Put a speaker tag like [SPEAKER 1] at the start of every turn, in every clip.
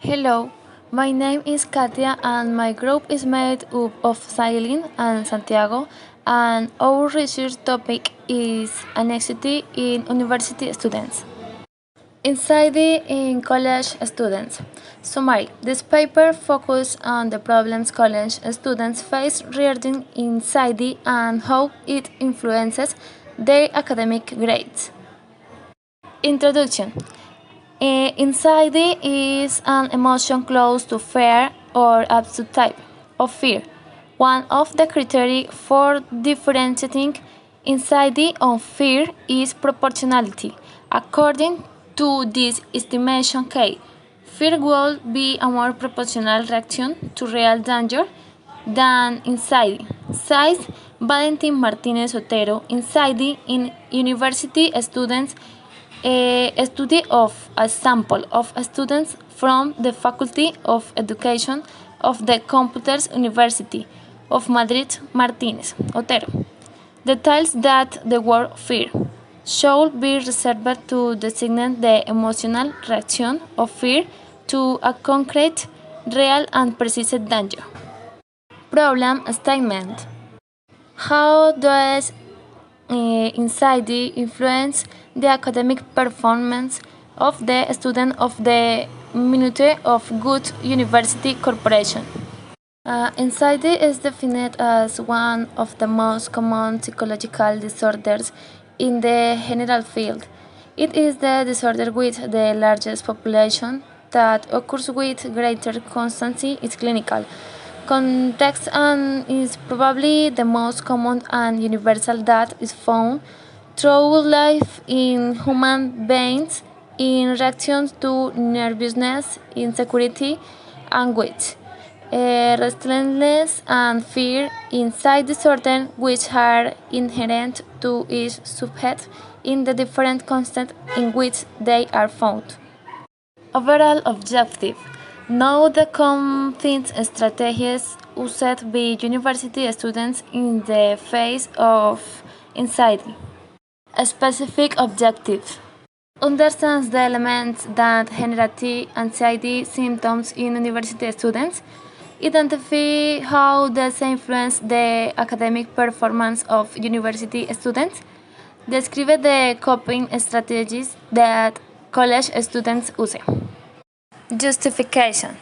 [SPEAKER 1] Hello, my name is Katia and my group is made up of Sailin and Santiago, and our research topic is anxiety in university students. Anxiety in college students. Summary. This paper focuses on the problems college students face regarding anxiety and how it influences their academic grades. Introduction. Anxiety is an emotion close to fear or a subtype of fear. One of the criteria for differentiating anxiety and fear is proportionality. According to this estimation K, fear will be a more proportional reaction to real danger than anxiety. Says Valentin Martinez Otero, anxiety in university students, a study of a sample of students from the Faculty of Education of the Computers University of Madrid Martinez Otero. Details that the word fear should be reserved to designate the emotional reaction of fear to a concrete, real, and precise danger. Problem statement. How does anxiety influence the academic performance of the student of the Minute of Good University Corporation? Anxiety is defined as one of the most common psychological disorders in the general field. It is the disorder with the largest population that occurs with greater constancy in clinical context and is probably the most common and universal that is found throughout life in human beings in reaction to nervousness, insecurity, anguish, restlessness, and fear inside disorder, which are inherent to each subject in the different contexts in which they are found. Overall objective. Know the common strategies used by university students in the face of anxiety. A specific objective. Understands the elements that generate anxiety symptoms in university students. Identify how this influence the academic performance of university students. Describe the coping strategies that college students use. Justification.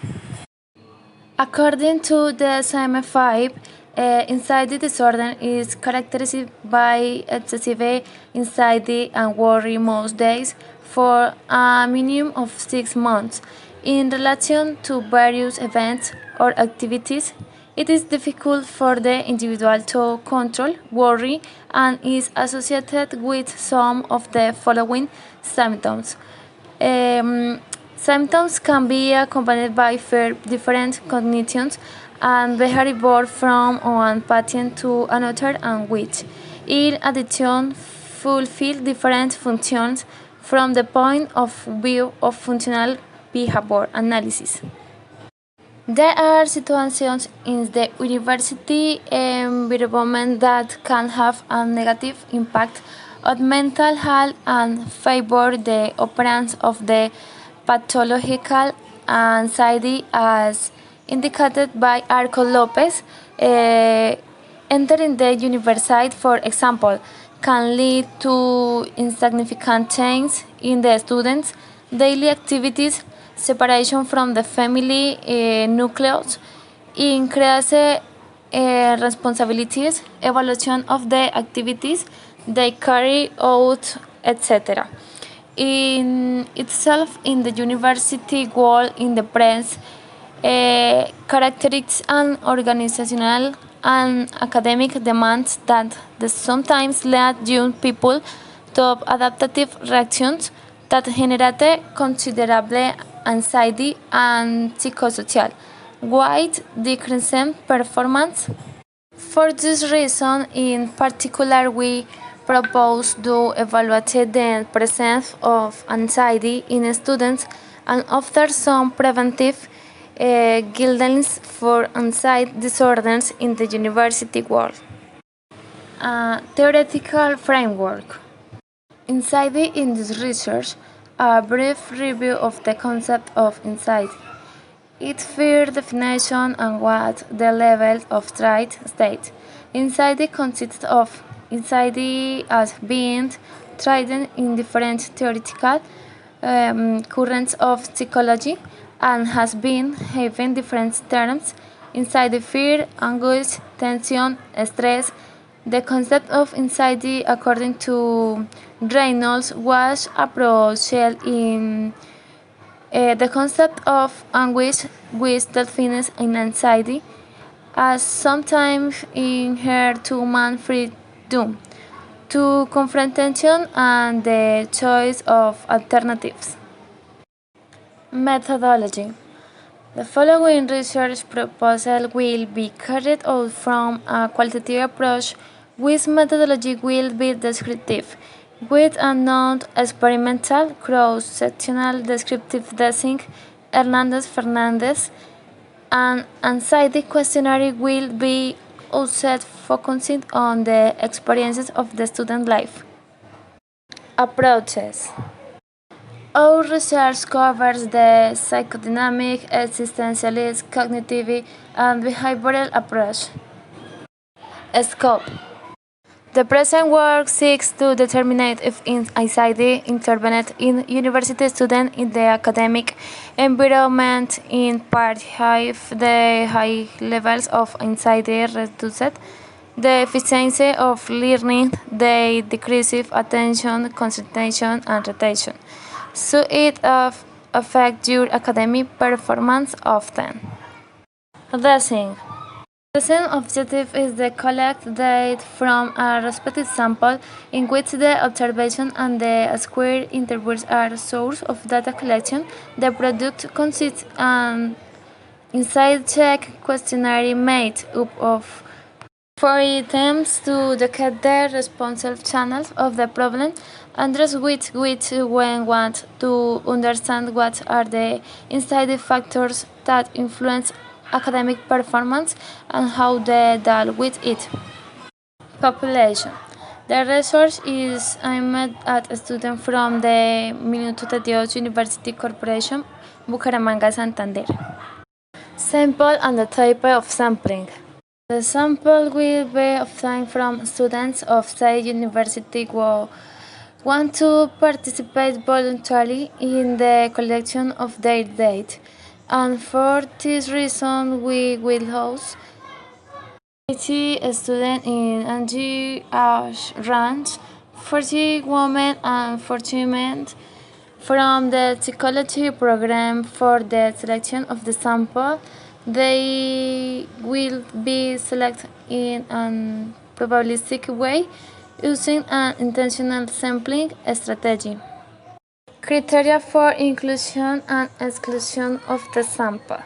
[SPEAKER 1] According to the DSM-5, anxiety disorder is characterized by excessive anxiety and worry most days for a minimum of 6 months. In relation to various events or activities, it is difficult for the individual to control worry and is associated with some of the following symptoms. Symptoms can be accompanied by different cognitions and behavior from one patient to another, and which, in addition, fulfill different functions from the point of view of functional behavior analysis. There are situations in the university environment that can have a negative impact on mental health and favor the appearance of the pathological anxiety as indicated by Arco Lopez. Entering the university, for example, can lead to insignificant change in the students' daily activities, separation from the family nucleus, increased responsibilities, evaluation of the activities they carry out, etc. In itself, in the university world, in the press, characteristics and organizational and academic demands that sometimes lead young people to adaptive reactions that generate considerable anxiety and psychosocial, with decreasing performance. For this reason, in particular, we propose to evaluate the presence of anxiety in students and offer some preventive guidelines for anxiety disorders in the university world. Theoretical framework. Anxiety in this research, a brief review of the concept of anxiety. its fear definition and what the level of threat state. Anxiety consists of anxiety as being tried in different theoretical currents of psychology and has been having different terms: anxiety, fear, anguish, tension, stress. The concept of anxiety, according to Reynolds, was approached in the concept of anguish, which defines in anxiety as sometimes inherent to man's freedom to confrontation and the choice of alternatives. Methodology. The following research proposal will be carried out from a qualitative approach, which methodology will be descriptive, with a non-experimental cross-sectional descriptive testing. Hernandez-Fernandez. An anxiety questionnaire will be used focusing on the experiences of the student life. Approaches. Our research covers the psychodynamic, existentialist, cognitive, and behavioral approach. Scope. The present work seeks to determine if anxiety intervened in university students in the academic environment, in part if the high levels of anxiety reduced the efficiency of learning, the decrease of attention, concentration, and retention. So it affects your academic performance often. Testing. The same objective is to collect data from a respective sample in which the observation and the square intervals are source of data collection. The product consists an insight check questionnaire made up of 4 items to detect the responsive channels of the problem, address which when want to understand what are the inside factors that influence academic performance and how they deal with it. Population. The research is aimed at students from the Minuto de Dios University Corporation, Bucaramanga, Santander. Sample and the type of sampling. The sample will be obtained from students of State University who want to participate voluntarily in the collection of their data, and for this reason we will host 80 students in age range 40 women and 40 men from the psychology program. For the selection of the sample, they will be selected in a probabilistic way using an intentional sampling strategy. Criteria for inclusion and exclusion of the sample.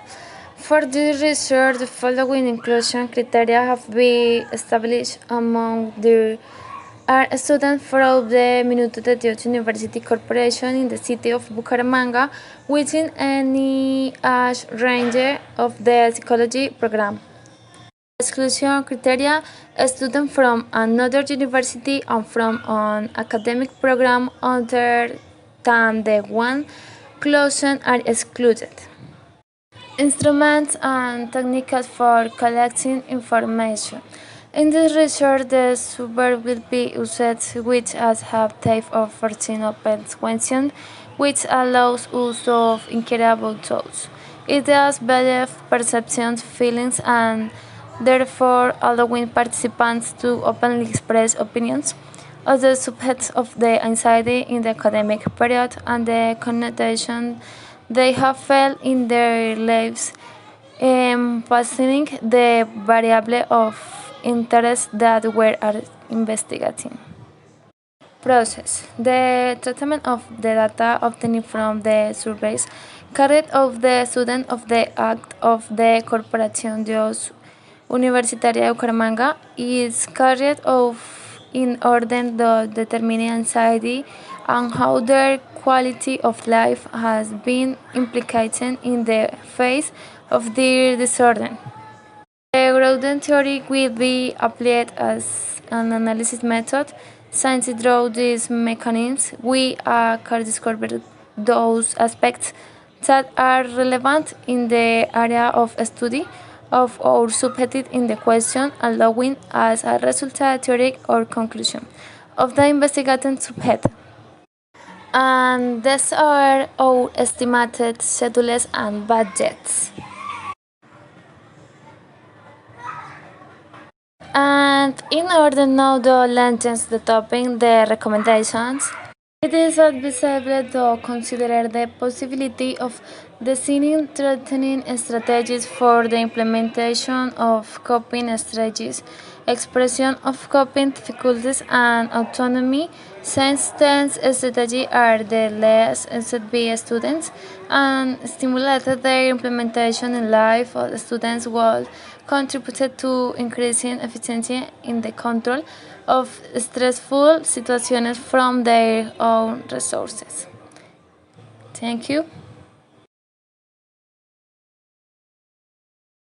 [SPEAKER 1] For this research, the following inclusion criteria have been established. Among them are students from the Minuto de Dios University Corporation in the city of Bucaramanga within any age range of the psychology program. Exclusion criteria: students from another university and from an academic program other than the one chosen are excluded. Instruments and techniques for collecting information. In this research, the survey will be used, which have type of 14 open questions, which allows use of incredible thoughts. It does belief, perceptions, feelings, and therefore allowing participants to openly express opinions of the subjects of the anxiety in the academic period and the connotation they have felt in their lives, emphasizing the variable of interest that we are investigating. Process. The treatment of the data obtained from the surveys carried out the student of the Act of the Corporación Dios Universitaria de Bucaramanga is carried out in order to determine anxiety and how their quality of life has been implicated in the face of their disorder. The Groden theory will be applied as an analysis method. Since through these mechanisms, we can discover those aspects that are relevant in the area of study of or subjected in the question, allowing as a result a theory or conclusion of the investigated subject. And these are our estimated schedules and budgets. And in order to know the lengths, the topic, the recommendations, it is advisable to consider the possibility of designing threatening strategies for the implementation of coping strategies, expression of coping difficulties, and autonomy, since these strategies are the less should be students and stimulated their implementation in life of the students will contribute to increasing efficiency in the control of stressful situations from their own resources. Thank you.